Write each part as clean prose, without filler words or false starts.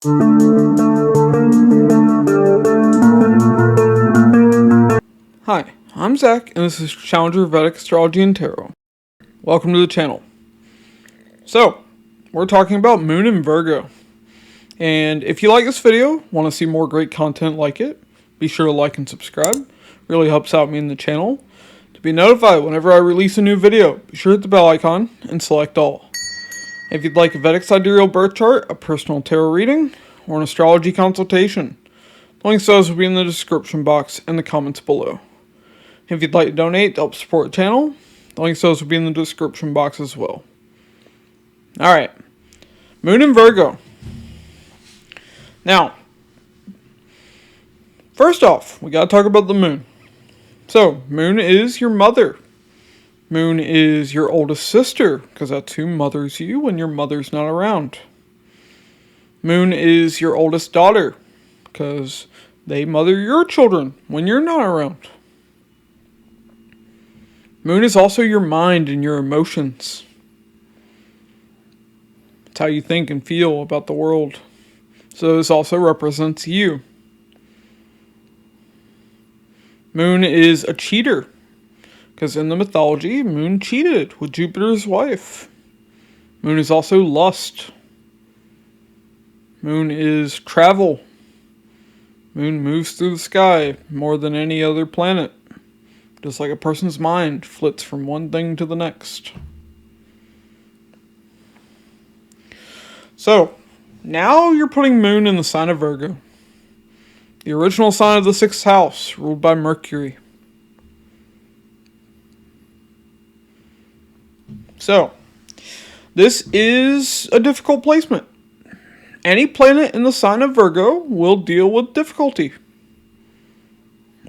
Hi, I'm Zach, and this is Challenger Vedic Astrology and Tarot. Welcome to the channel. So, we're talking about Moon in Virgo. And if you like this video, want to see more great content like it, be sure to like and subscribe. Really helps out me in the channel. To be notified whenever I release a new video, be sure to hit the bell icon and select all. If you'd like a Vedic Sidereal birth chart, a personal tarot reading, or an astrology consultation, the links to those will be in the description box and the comments below. If you'd like to donate to help support the channel, the links to those will be in the description box as well. Alright, Moon in Virgo. Now, first off, we gotta talk about the moon. So, Moon is your mother. Moon is your oldest sister, because that's who mothers you when your mother's not around. Moon is your oldest daughter, because they mother your children when you're not around. Moon is also your mind and your emotions. It's how you think and feel about the world. So this also represents you. Moon is a cheater, because in the mythology, Moon cheated with Jupiter's wife. Moon is also lust. Moon is travel. Moon moves through the sky more than any other planet. Just like a person's mind flits from one thing to the next. So, now you're putting Moon in the sign of Virgo. The original sign of the 6th house, ruled by Mercury. So, this is a difficult placement. Any planet in the sign of Virgo will deal with difficulty.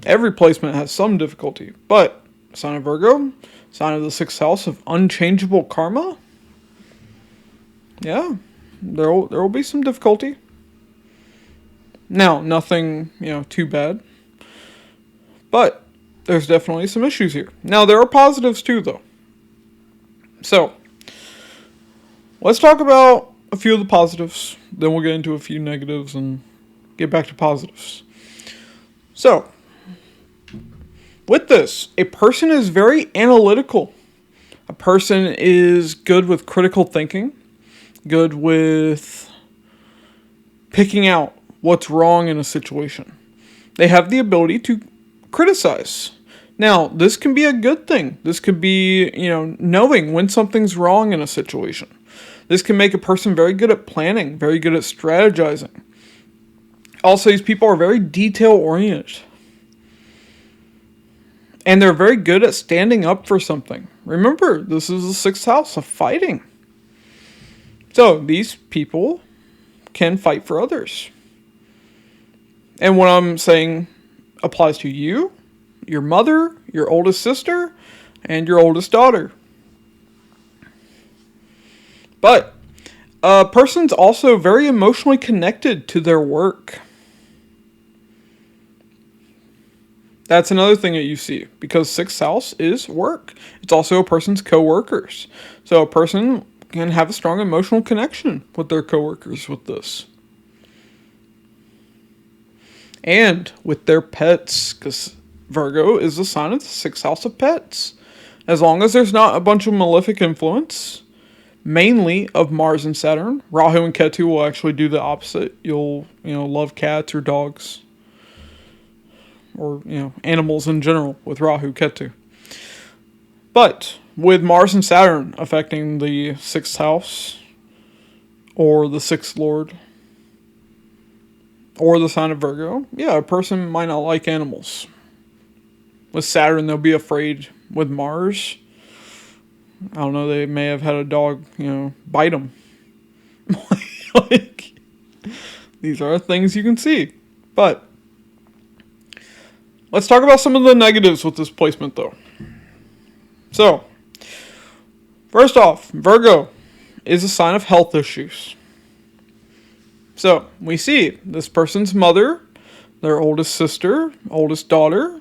Every placement has some difficulty, but sign of Virgo, sign of the 6th house of unchangeable karma. Yeah, there will be some difficulty. Now, nothing, too bad. But there's definitely some issues here. Now, there are positives too, though. So, let's talk about a few of the positives. Then we'll get into a few negatives and get back to positives. So, with this, a person is very analytical. A person is good with critical thinking, good with picking out what's wrong in a situation. They have the ability to criticize. Now, this can be a good thing. This could be, knowing when something's wrong in a situation. This can make a person very good at planning, very good at strategizing. Also, these people are very detail-oriented. And they're very good at standing up for something. Remember, this is the 6th house of fighting. So, these people can fight for others. And what I'm saying applies to you, your mother, your oldest sister, and your oldest daughter. But a person's also very emotionally connected to their work. That's another thing that you see, because 6th house is work. It's also a person's co-workers. So a person can have a strong emotional connection with their co-workers with this. And with their pets, because Virgo is the sign of the 6th house of pets. As long as there's not a bunch of malefic influence, mainly of Mars and Saturn, Rahu and Ketu will actually do the opposite. You'll, love cats or dogs. Or, animals in general with Rahu, Ketu. But with Mars and Saturn affecting the 6th house, or the 6th lord, or the sign of Virgo, a person might not like animals. With Saturn, they'll be afraid. With Mars, I don't know, they may have had a dog, bite them. These are things you can see. But let's talk about some of the negatives with this placement, though. So, first off, Virgo is a sign of health issues. So, we see this person's mother, their oldest sister, oldest daughter,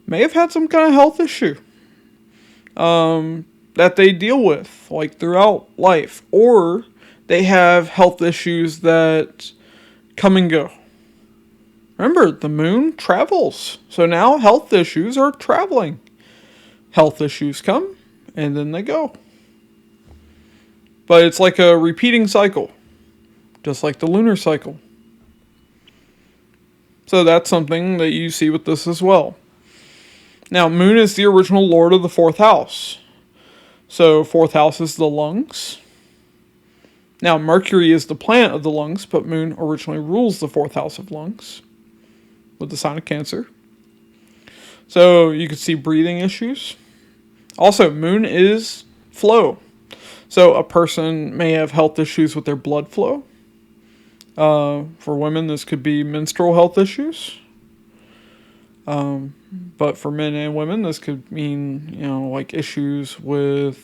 may have had some kind of health issue that they deal with, like, throughout life. Or they have health issues that come and go. Remember, the moon travels. So now health issues are traveling. Health issues come and then they go. But it's like a repeating cycle, just like the lunar cycle. So that's something that you see with this as well. Now, moon is the original lord of the fourth house. So fourth house is the lungs. Now, Mercury is the planet of the lungs, but moon originally rules the fourth house of lungs with the sign of Cancer. So you can see breathing issues. Also, moon is flow. So a person may have health issues with their blood flow. For women, this could be menstrual health issues. But for men and women, this could mean, like issues with,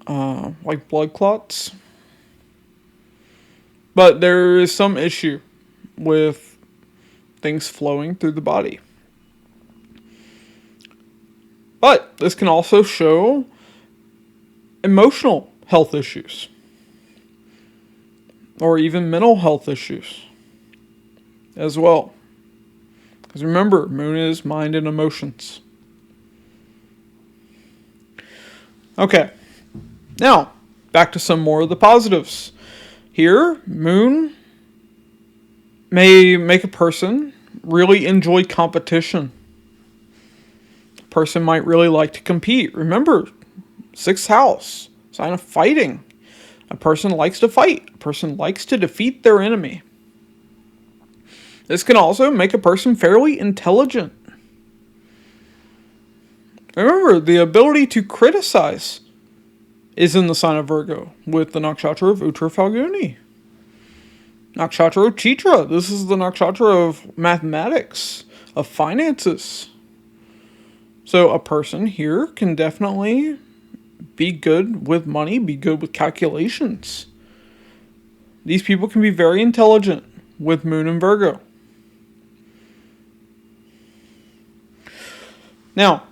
like blood clots. But there is some issue with things flowing through the body. But this can also show emotional health issues. Or even mental health issues as well. Because remember, moon is mind and emotions. Okay. Now, back to some more of the positives. Here, moon may make a person really enjoy competition. A person might really like to compete. Remember, 6th house, sign of fighting. A person likes to fight. A person likes to defeat their enemy. This can also make a person fairly intelligent. Remember, the ability to criticize is in the sign of Virgo with the nakshatra of Uttar Falguni. Nakshatra of Chitra. This is the nakshatra of mathematics, of finances. So a person here can definitely be good with money, be good with calculations. These people can be very intelligent with moon and Virgo. Now,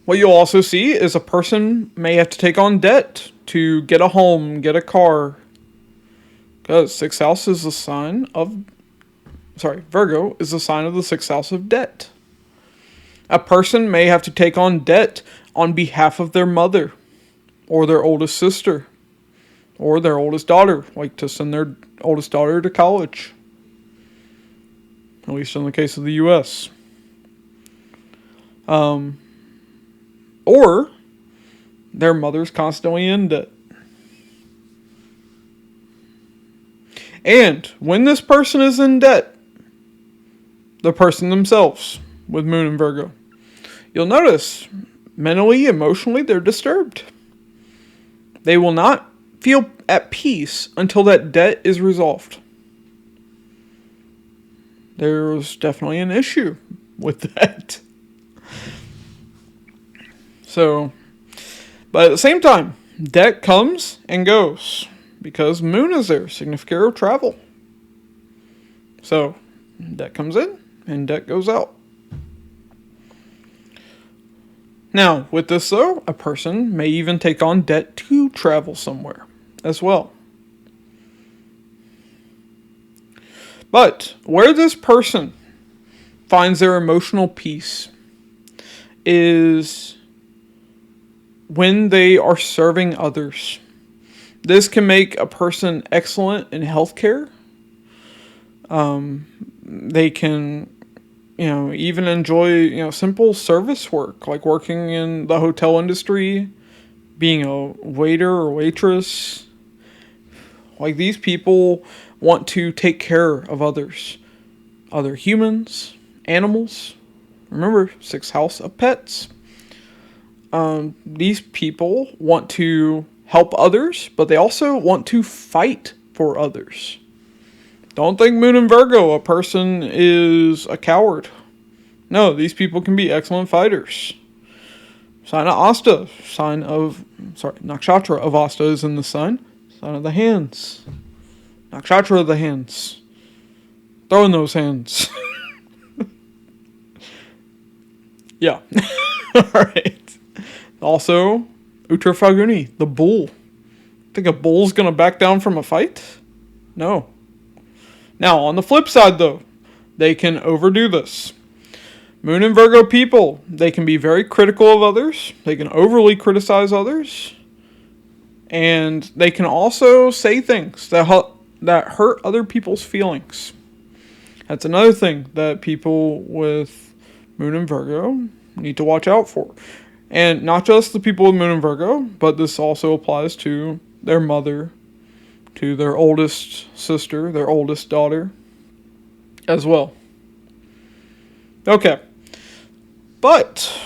what you'll also see is a person may have to take on debt to get a home, get a car. Because 6th house is the sign of... Virgo is the sign of the 6th house of debt. A person may have to take on debt on behalf of their mother, or their oldest sister, or their oldest daughter, like to send their oldest daughter to college. At least in the case of the U.S. Or their mother's constantly in debt. And when this person is in debt, the person themselves with moon and Virgo, you'll notice mentally, emotionally, they're disturbed. They will not feel at peace until that debt is resolved. There's definitely an issue with that. So, but at the same time, debt comes and goes because moon is there, significator of travel. So, debt comes in and debt goes out. Now, with this though, a person may even take on debt to travel somewhere as well. But where this person finds their emotional peace is when they are serving others. This can make a person excellent in healthcare. They can, even enjoy, simple service work, like working in the hotel industry, being a waiter or waitress. Like these people want to take care of others, other humans, animals. Remember, 6th house of pets. These people want to help others, but they also want to fight for others. Don't think moon and Virgo, a person is a coward. No, these people can be excellent fighters. Sign of Asta, nakshatra of Asta is in the sun. Sign of the hands. Nakshatra of the hands. Throw in those hands. Yeah. Alright. Also, Uttar Falguni, the bull. Think a bull's gonna back down from a fight? No. Now, on the flip side, though, they can overdo this. Moon and Virgo people, they can be very critical of others. They can overly criticize others. And they can also say things that hurt other people's feelings. That's another thing that people with Moon and Virgo need to watch out for. And not just the people with Moon and Virgo, but this also applies to their mother, to their oldest sister, their oldest daughter, as well. Okay. But,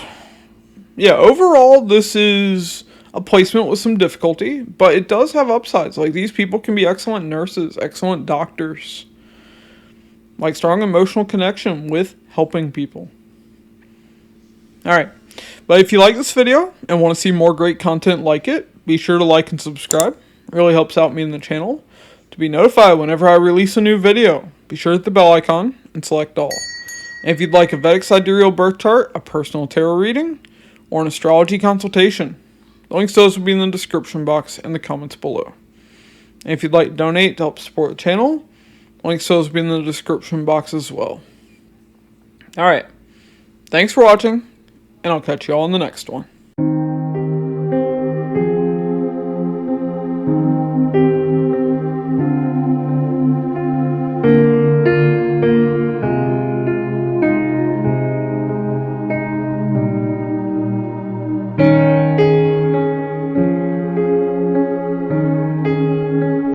yeah, overall, this is a placement with some difficulty, but it does have upsides. Like, these people can be excellent nurses, excellent doctors. Like, strong emotional connection with helping people. Alright. But if you like this video and want to see more great content like it, be sure to like and subscribe. It really helps out me in the channel. To be notified whenever I release a new video, be sure to hit the bell icon and select all. And if you'd like a Vedic Sidereal birth chart, a personal tarot reading, or an astrology consultation, the links to those will be in the description box and the comments below. And if you'd like to donate to help support the channel, the links to those will be in the description box as well. Alright, thanks for watching, and I'll catch you all in the next one.